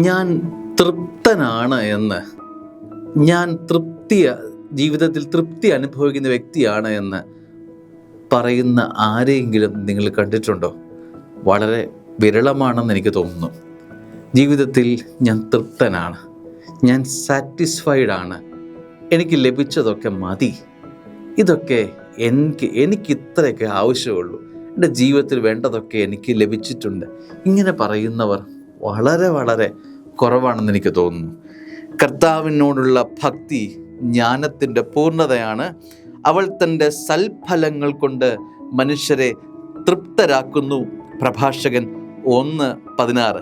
ഞാൻ തൃപ്തനാണ് എന്ന്, ഞാൻ ജീവിതത്തിൽ തൃപ്തി അനുഭവിക്കുന്ന വ്യക്തിയാണ് എന്ന് പറയുന്ന ആരെയെങ്കിലും നിങ്ങൾ കണ്ടിട്ടുണ്ടോ? വളരെ വിരളമാണെന്ന് എനിക്ക് തോന്നുന്നു. ജീവിതത്തിൽ ഞാൻ തൃപ്തനാണ്, ഞാൻ സാറ്റിസ്ഫൈഡ് ആണ്, എനിക്ക് ലഭിച്ചതൊക്കെ മതി, ഇതൊക്കെ എനിക്ക് ഇത്രയൊക്കെ ആവശ്യമുള്ളൂ, എൻ്റെ ജീവിതത്തിൽ വേണ്ടതൊക്കെ എനിക്ക് ലഭിച്ചിട്ടുണ്ട്, ഇങ്ങനെ പറയുന്നവർ വളരെ വളരെ കുറവാണെന്ന് എനിക്ക് തോന്നുന്നു. കർത്താവിനോടുള്ള ഭക്തി ജ്ഞാനത്തിൻ്റെ പൂർണ്ണതയാണ്. അവൾ തൻ്റെ സൽഫലങ്ങൾ കൊണ്ട് മനുഷ്യരെ തൃപ്തരാക്കുന്നു. പ്രഭാഷകൻ 1:16.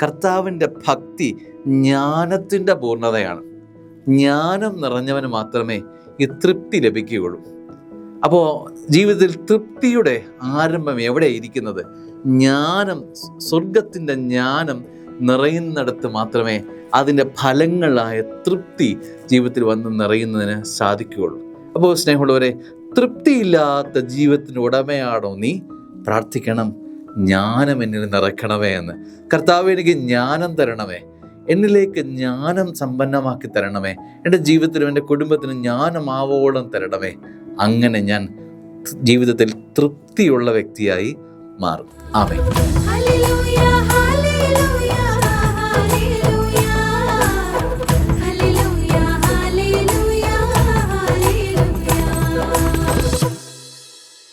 കർത്താവിൻ്റെ ഭക്തി ജ്ഞാനത്തിൻ്റെ പൂർണ്ണതയാണ്. ജ്ഞാനം നിറഞ്ഞവന് മാത്രമേ ഈ തൃപ്തി ലഭിക്കുകയുള്ളൂ. അപ്പോൾ ജീവിതത്തിൽ തൃപ്തിയുടെ ആരംഭം എവിടെ ഇരിക്കുന്നത്? ജ്ഞാനം, സ്വർഗത്തിൻ്റെ ജ്ഞാനം നിറയുന്നിടത്ത് മാത്രമേ അതിൻ്റെ ഫലങ്ങളായ തൃപ്തി ജീവിതത്തിൽ വന്ന് നിറയുന്നതിന് സാധിക്കുകയുള്ളൂ. അപ്പോൾ സ്നേഹമുള്ളവരെ, തൃപ്തിയില്ലാത്ത ജീവിതത്തിൻ്റെ ഉടമയാണോ നീ? പ്രാർത്ഥിക്കണം, ജ്ഞാനം എന്നിൽ നിറയ്ക്കണമേ എന്ന്. കർത്താവ്, എനിക്ക് ജ്ഞാനം തരണമേ, എന്നിലേക്ക് ജ്ഞാനം സമ്പന്നമാക്കി തരണമേ, എൻ്റെ ജീവിതത്തിലും എൻ്റെ കുടുംബത്തിനും ജ്ഞാനമാവോളം തരണമേ. അങ്ങനെ ഞാൻ ജീവിതത്തിൽ തൃപ്തിയുള്ള വ്യക്തിയായി മാറും. ആമേൻ.